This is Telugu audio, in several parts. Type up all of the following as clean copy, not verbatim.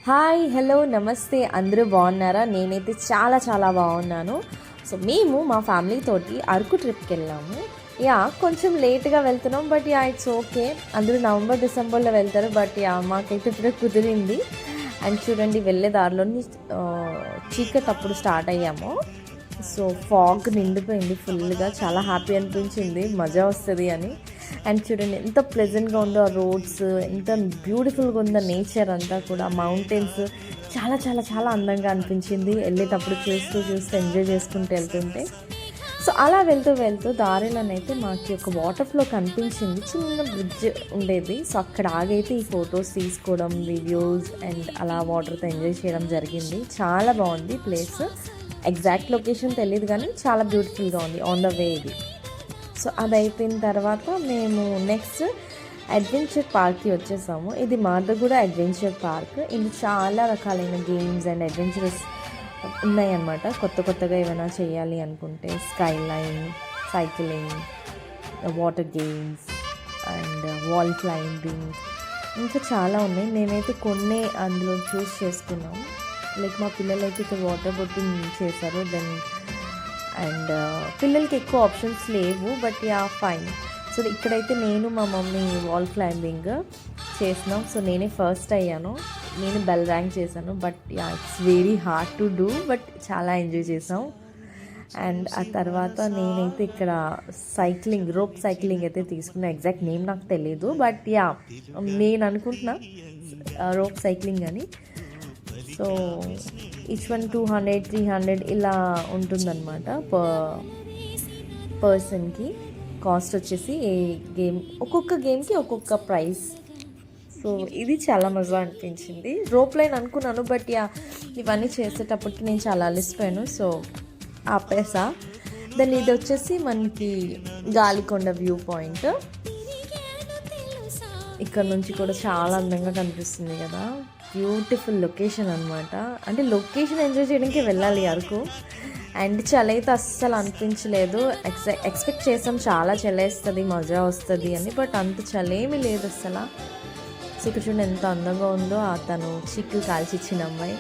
హాయ్ హలో నమస్తే అందరూ బాగున్నారా? నేనైతే చాలా చాలా బాగున్నాను. సో మేము మా ఫ్యామిలీ తోటి అరకు ట్రిప్కి వెళ్ళాము. కొంచెం లేట్గా వెళ్తున్నాం, బట్ ఇట్స్ ఓకే. అందరూ నవంబర్ డిసెంబర్లో వెళ్తారు, బట్ మాకైతే ఇప్పుడే కుదిరింది. అండ్ చూడండి, వెళ్ళే దారిలోని చీకటి అప్పుడు స్టార్ట్ అయ్యాము. సో ఫాగ్ నిండిపోయింది ఫుల్గా, చాలా హ్యాపీ అనిపించింది, మజా వస్తుంది అని. అండ్ చూడండి ఎంత ప్లెజెంట్గా ఉందో ఆ రోడ్స్, ఎంత బ్యూటిఫుల్గా ఉందో నేచర్ అంతా కూడా, మౌంటైన్స్ చాలా చాలా చాలా అందంగా అనిపించింది వెళ్ళేటప్పుడు. చూస్తూ ఎంజాయ్ చేసుకుంటూ వెళ్తుంటే. సో అలా వెళ్తూ వెళ్తూ దారిలోనైతే మాకు ఒక వాటర్ ఫ్లో కనిపించింది, చిన్న బ్రిడ్జ్ ఉండేది. సో అక్కడ ఆగైతే ఈ ఫొటోస్ తీసుకోవడం, వీడియోస్ అండ్ అలా వాటర్తో ఎంజాయ్ చేయడం జరిగింది. చాలా బాగుంది ప్లేస్. ఎగ్జాక్ట్ లొకేషన్ తెలియదు కానీ చాలా బ్యూటిఫుల్గా ఉంది ఆన్ ద వే ఇది. సో అది అయిపోయిన తర్వాత మేము నెక్స్ట్ అడ్వెంచర్ పార్క్కి వచ్చేసాము. ఇది మాదగూడ అడ్వెంచర్ పార్క్. ఇది చాలా రకాలైన గేమ్స్ అండ్ అడ్వెంచరస్ ఉన్నాయన్నమాట. కొత్తగా ఏమైనా చేయాలి అనుకుంటే sky line, cycling, water games and wall climbing, ఇంకా చాలా ఉన్నాయి. మేమైతే కొన్ని అందులో చూస్ చేసుకున్నాము. లైక్ మా పిల్లలైతే ఇక్కడ వాటర్ బోటింగ్ చేశారు. దెన్ అండ్ పిల్లలకి ఎక్కువ ఆప్షన్స్ లేవు, బట్ ఫైన్. సో ఇక్కడైతే నేను మా మమ్మీ వాల్ క్లైంబింగ్ చేసినాం. సో నేనే ఫస్ట్ అయ్యాను, నేను బెల్ ర్యాంక్ చేశాను. But it's very hard to do, but చాలా ఎంజాయ్ చేసాం. అండ్ ఆ తర్వాత నేనైతే ఇక్కడ సైక్లింగ్, రోప్ సైక్లింగ్ అయితే తీసుకున్నా. ఎగ్జాక్ట్ నేమ్ నాకు తెలీదు, బట్ నేను అనుకుంటున్నా రోప్ సైక్లింగ్ అని. సో ఈచ్ వన్ 200, 300 ఇలా ఉంటుందన్నమాట పర్సన్కి. కాస్ట్ వచ్చేసి ఏ గేమ్, ఒక్కొక్క గేమ్కి ఒక్కొక్క ప్రైస్. సో ఇది చాలా మజా అనిపించింది. రోప్ లైన్ అనుకున్నాను, బట్ ఇవన్నీ చేసేటప్పటికి నేను చాలా అలసిపోయాను, సో ఆపేసా. దెన్ ఇది వచ్చేసి మనకి గాలికొండ వ్యూ పాయింట్. ఇక్కడ నుంచి కూడా చాలా అందంగా కనిపిస్తుంది కదా, బ్యూటిఫుల్ లొకేషన్ అనమాట. అంటే లొకేషన్ ఎంజాయ్ చేయడానికి వెళ్ళాలి అరకు. అండ్ చలి అయితే అస్సలు అనిపించలేదు. ఎక్స్పెక్ట్ చేసాం చాలా చలేస్తుంది, మజా వస్తుంది అని, బట్ అంత చలేమీ లేదు అస్సలు. సో ఇక్కడ చూడండి ఎంత అందంగా ఉందో తను చిక్కులు కాల్చిచ్చిన అమ్మాయి.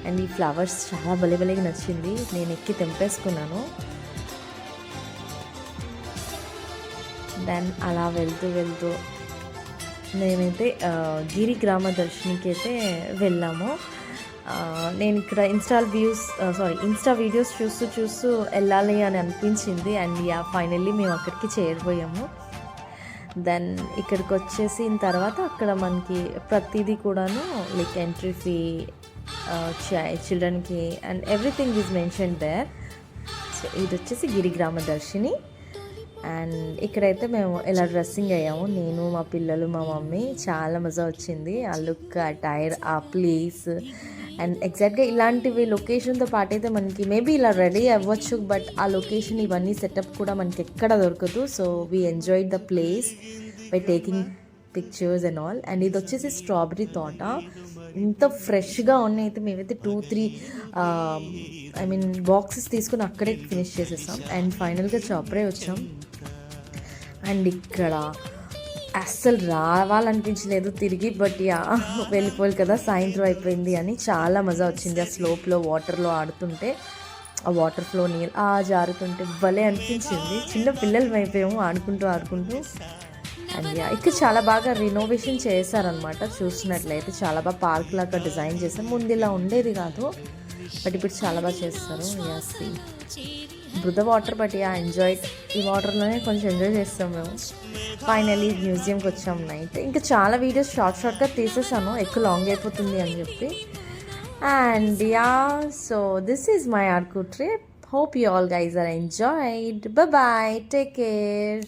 అండ్ ఈ ఫ్లవర్స్ చాలా భలేగా నచ్చింది, నేను ఎక్కి తెంపేసుకున్నాను. దెన్ అలా వెళ్తూ మేమైతే గిరి గ్రామ దర్శనికి అయితే వెళ్ళాము. నేను ఇక్కడ ఇన్స్టా వీడియోస్ చూస్తూ వెళ్ళాలి అని అనిపించింది. అండ్ ఫైనల్లీ మేము అక్కడికి చేరిపోయాము. దెన్ ఇక్కడికి వచ్చేసిన తర్వాత అక్కడ మనకి ప్రతిదీ కూడాను లైక్ ఎంట్రీ ఫీ, చిల్డ్రన్కి and everything is mention there. So ఇది వచ్చేసి గిరి గ్రామ దర్శిని. అండ్ ఇక్కడైతే మేము ఇలా డ్రెస్సింగ్ అయ్యాము, నేను, మా పిల్లలు, మా మమ్మీ. చాలా మజా వచ్చింది. ఆ లుక్, ఆ టైర్, ఆ ప్లేస్. అండ్ ఎగ్జాక్ట్గా ఇలాంటివి లొకేషన్తో పాటు అయితే మనకి మేబీ ఇలా రెడీ అవ్వచ్చు, బట్ ఆ లొకేషన్ ఇవన్నీ సెటప్ కూడా మనకి ఎక్కడ దొరకదు. So we enjoyed the place by taking pictures and all. And ఇది వచ్చేసి స్ట్రాబెరీ తోట. ఇంత ఫ్రెష్గా ఉన్నాయి. అయితే మేమైతే 2-3 బాక్సెస్ తీసుకుని అక్కడే ఫినిష్ చేసేసాం. అండ్ ఫైనల్గా చాపరే వచ్చాం. అండ్ ఇక్కడ అస్సలు రావాలనిపించలేదు తిరిగి, బట్ వెళ్ళిపోవాలి కదా, సాయంత్రం అయిపోయింది అని. చాలా మజా వచ్చింది ఆ స్లోప్లో వాటర్లో ఆడుతుంటే. ఆ వాటర్ ఫ్లో నీళ్ళు జారుతుంటే భలే అనిపించింది. చిన్న పిల్లలు అయిపోయాము ఆడుకుంటూ. అండ్ ఇక్కడ చాలా బాగా రినోవేషన్ చేశారనమాట. చూసినట్లయితే చాలా బాగా పార్క్ లాగా డిజైన్ చేశారు. ముందు ఇలా ఉండేది కాదు, బట్ ఇప్పుడు చాలా బాగా చేస్తారు. బృద వాటర్, బట్ ఎంజాయ్. ఈ వాటర్లోనే కొంచెం ఎంజాయ్ చేస్తాం మేము. ఫైనలీ మ్యూజియంకి వచ్చాము నైట్. ఇంకా చాలా వీడియోస్ షార్ట్గా తీసేసాను, ఎక్కువ లాంగ్ అయిపోతుంది అని చెప్పి. And so this is my Araku trip. Hope you all guys are enjoyed. Bye bye. Take care.